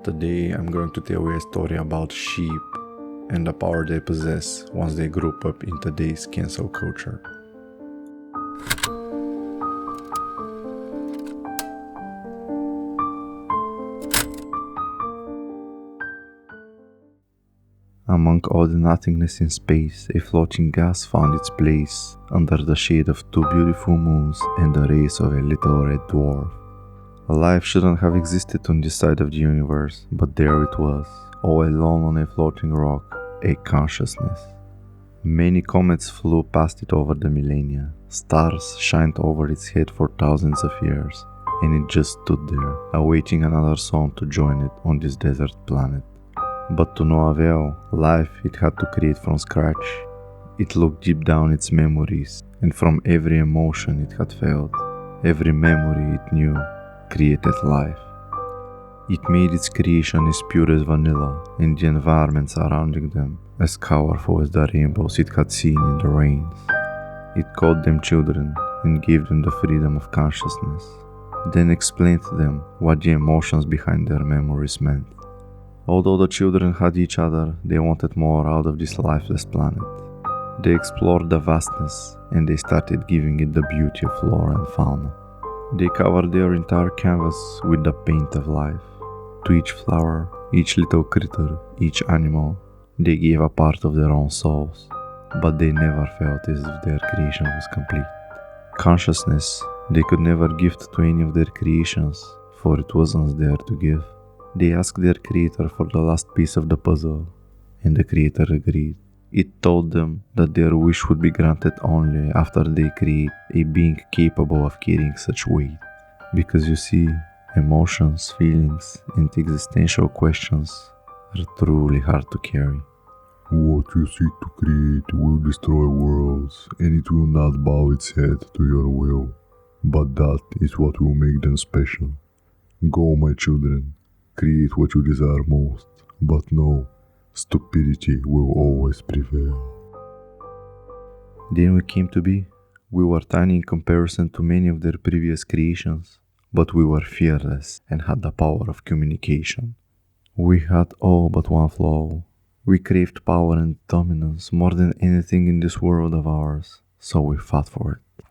Today I'm going to tell you a story about sheep and the power they possess once they group up in today's cancel culture. Among all the nothingness in space, a floating gas found its place under the shade of two beautiful moons and the rays of a little red dwarf. Life shouldn't have existed on this side of the universe, but there it was, all alone on a floating rock, a consciousness. Many comets flew past it over the millennia, stars shined over its head for thousands of years, and it just stood there, awaiting another sun to join it on this desert planet. But to no avail, life it had to create from scratch. It looked deep down its memories, and from every emotion it had felt, every memory it knew, created life. It made its creation as pure as vanilla, and the environment surrounding them as colorful as the rainbows it had seen in the rains. It called them children and gave them the freedom of consciousness, then explained to them what the emotions behind their memories meant. Although the children had each other, they wanted more out of this lifeless planet. They explored the vastness, and they started giving it the beauty of flora and fauna. They covered their entire canvas with the paint of life. To each flower, each little critter, each animal, they gave a part of their own souls, but they never felt as if their creation was complete. Consciousness they could never gift to any of their creations, for it wasn't there to give. They asked their creator for the last piece of the puzzle, and the creator agreed. It told them that their wish would be granted only after they create a being capable of carrying such weight. Because you see, emotions, feelings, and existential questions are truly hard to carry. What you seek to create will destroy worlds, and it will not bow its head to your will. But that is what will make them special. Go, my children. Create what you desire most, but know, stupidity will always prevail. Then we came to be. We were tiny in comparison to many of their previous creations, but we were fearless and had the power of communication. We had all but one flaw. We craved power and dominance more than anything in this world of ours, so we fought for it.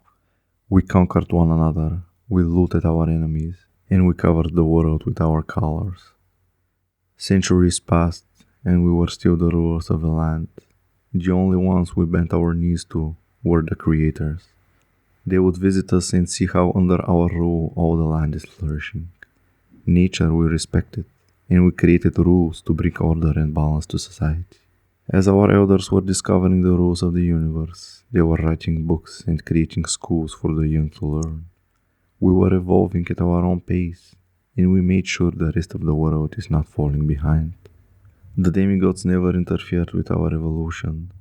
We conquered one another, we looted our enemies, and we covered the world with our colors. Centuries passed, and we were still the rulers of the land. The only ones we bent our knees to were the creators. They would visit us and see how under our rule all the land is flourishing. Nature we respected, and we created rules to bring order and balance to society. As our elders were discovering the rules of the universe, they were writing books and creating schools for the young to learn. We were evolving at our own pace, and we made sure the rest of the world is not falling behind. The demigods never interfered with our evolution.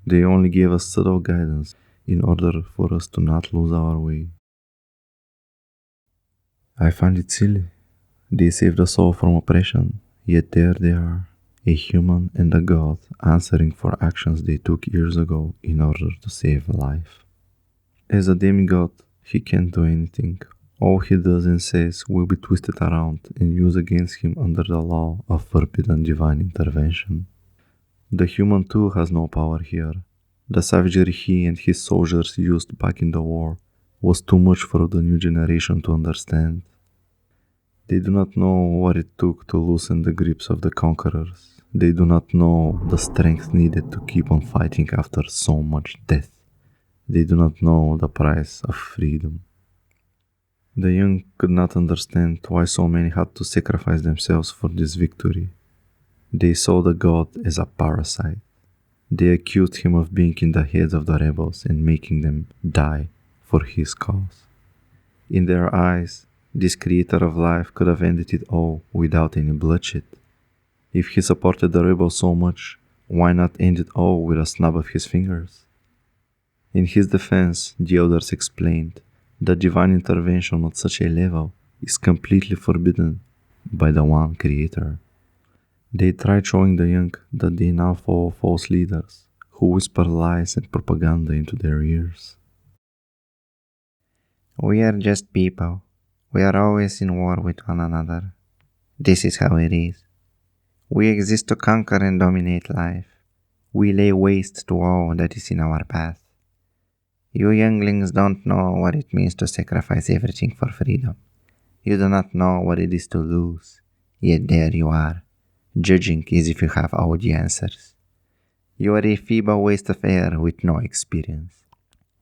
They only gave us subtle guidance in order for us to not lose our way. I find it silly. They saved us all from oppression, yet there they are, a human and a god answering for actions they took years ago in order to save life. As a demigod, he can't do anything. All he does and says will be twisted around and used against him under the law of forbidden divine intervention. The human too has no power here. The savagery he and his soldiers used back in the war was too much for the new generation to understand. They do not know what it took to loosen the grips of the conquerors. They do not know the strength needed to keep on fighting after so much death. They do not know the price of freedom. The young could not understand why so many had to sacrifice themselves for this victory. They saw the god as a parasite. They accused him of being in the heads of the rebels and making them die for his cause. In their eyes, this creator of life could have ended it all without any bloodshed. If he supported the rebels so much, why not end it all with a snap of his fingers? In his defense, the elders explained that divine intervention at such a level is completely forbidden by the one creator. They tried showing the young that they now follow false leaders who whisper lies and propaganda into their ears. We are just people. We are always in war with one another. This is how it is. We exist to conquer and dominate life. We lay waste to all that is in our path. You younglings don't know what it means to sacrifice everything for freedom. You do not know what it is to lose. Yet there you are, judging as if you have all the answers. You are a feeble waste of air with no experience.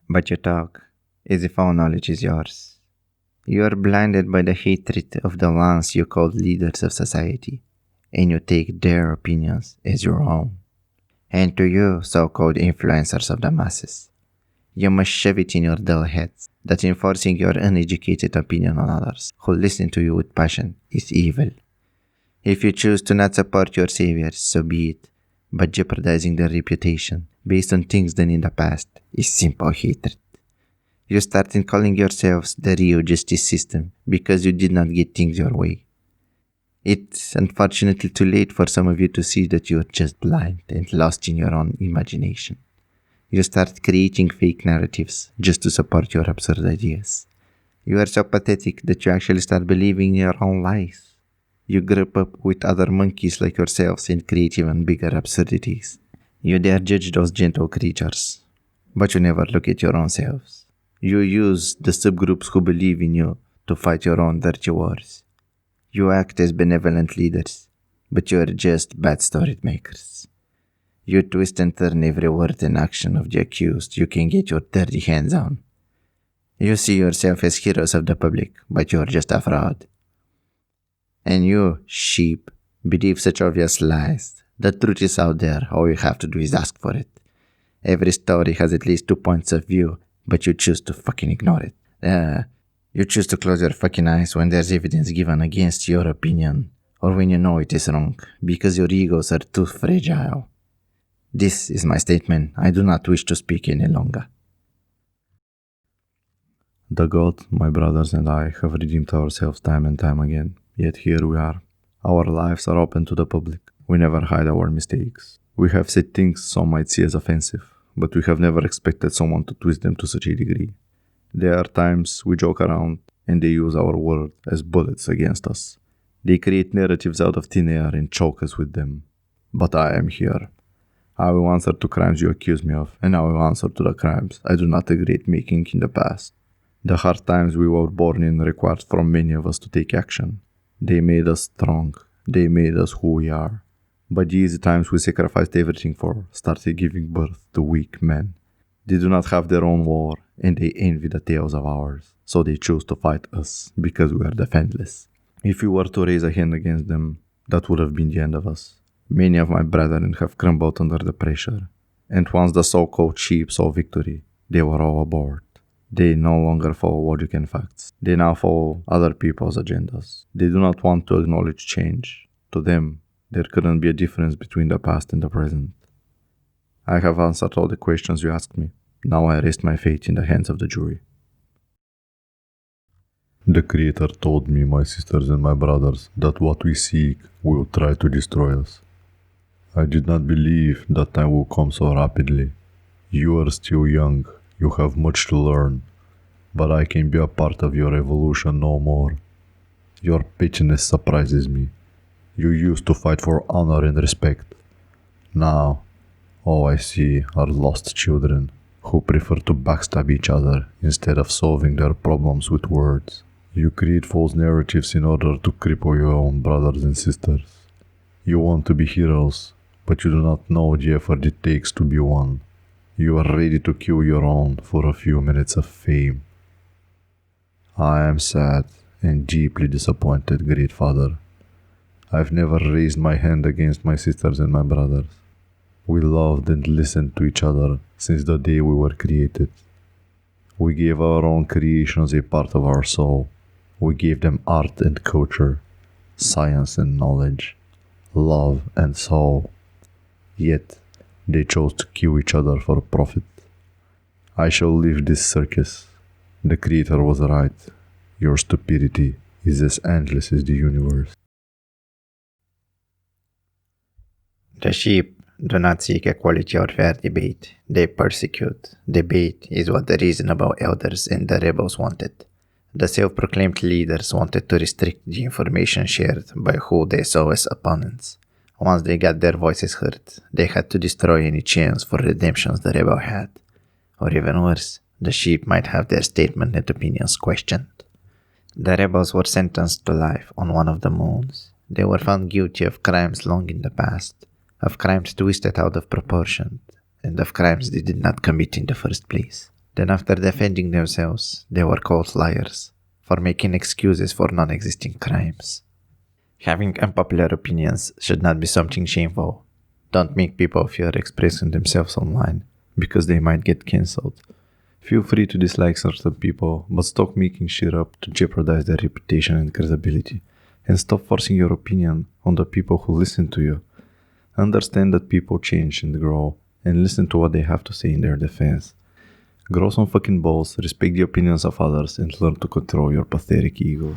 But you talk as if all knowledge is yours. You are blinded by the hatred of the ones you call leaders of society, and you take their opinions as your own. And to you, so-called influencers of the masses, you must shove it in your dull heads that enforcing your uneducated opinion on others who listen to you with passion is evil. If you choose to not support your saviors, so be it, but jeopardizing their reputation based on things done in the past is simple hatred. You started calling yourselves the real justice system because you did not get things your way. It's unfortunately too late for some of you to see that you are just blind and lost in your own imagination. You start creating fake narratives just to support your absurd ideas. You are so pathetic that you actually start believing in your own lies. You group up with other monkeys like yourselves and create even bigger absurdities. You dare judge those gentle creatures, but you never look at your own selves. You use the subgroups who believe in you to fight your own dirty wars. You act as benevolent leaders, but you are just bad story makers. You twist and turn every word and action of the accused you can get your dirty hands on. You see yourself as heroes of the public, but you are just a fraud. And you, sheep, believe such obvious lies. The truth is out there, all you have to do is ask for it. Every story has at least 2 points of view, but you choose to fucking ignore it. You choose to close your fucking eyes when there's evidence given against your opinion, or when you know it is wrong, because your egos are too fragile. This is my statement. I do not wish to speak any longer. The God, my brothers and I have redeemed ourselves time and time again, yet here we are. Our lives are open to the public. We never hide our mistakes. We have said things some might see as offensive, but we have never expected someone to twist them to such a degree. There are times we joke around and they use our word as bullets against us. They create narratives out of thin air and choke us with them. But I am here. I will answer to crimes you accuse me of, and I will answer to the crimes I do not regret making in the past. The hard times we were born in required from many of us to take action. They made us strong. They made us who we are. But the easy times we sacrificed everything for started giving birth to weak men. They do not have their own war, and they envy the tales of ours, so they choose to fight us because we are defenseless. If we were to raise a hand against them, that would have been the end of us. Many of my brethren have crumbled under the pressure, and once the so-called sheep saw victory, they were all aboard. They no longer follow logic and facts. They now follow other people's agendas. They do not want to acknowledge change. To them, there couldn't be a difference between the past and the present. I have answered all the questions you asked me. Now I rest my fate in the hands of the jury. The Creator told me, my sisters and my brothers, that what we seek will try to destroy us. I did not believe that time will come so rapidly. You are still young, you have much to learn, but I can be a part of your evolution no more. Your pettiness surprises me. You used to fight for honor and respect. Now, all I see are lost children who prefer to backstab each other instead of solving their problems with words. You create false narratives in order to cripple your own brothers and sisters. You want to be heroes, but you do not know the effort it takes to be one. You are ready to kill your own for a few minutes of fame. I am sad and deeply disappointed, Great Father. I've never raised my hand against my sisters and my brothers. We loved and listened to each other since the day we were created. We gave our own creations a part of our soul. We gave them art and culture, science and knowledge, love and soul. Yet, they chose to kill each other for profit. I shall leave this circus. The Creator was right. Your stupidity is as endless as the universe. The sheep do not seek equality or fair debate. They persecute. Debate is what the reasonable elders and the rebels wanted. The self-proclaimed leaders wanted to restrict the information shared by who they saw as opponents. Once they got their voices heard, they had to destroy any chance for redemptions the rebel had. Or even worse, the sheep might have their statement and opinions questioned. The rebels were sentenced to life on one of the moons. They were found guilty of crimes long in the past, of crimes twisted out of proportion, and of crimes they did not commit in the first place. Then after defending themselves, they were called liars for making excuses for non-existing crimes. Having unpopular opinions should not be something shameful. Don't make people fear expressing themselves online, because they might get cancelled. Feel free to dislike certain people, but stop making shit up to jeopardize their reputation and credibility, and stop forcing your opinion on the people who listen to you. Understand that people change and grow, and listen to what they have to say in their defense. Grow some fucking balls, respect the opinions of others, and learn to control your pathetic ego.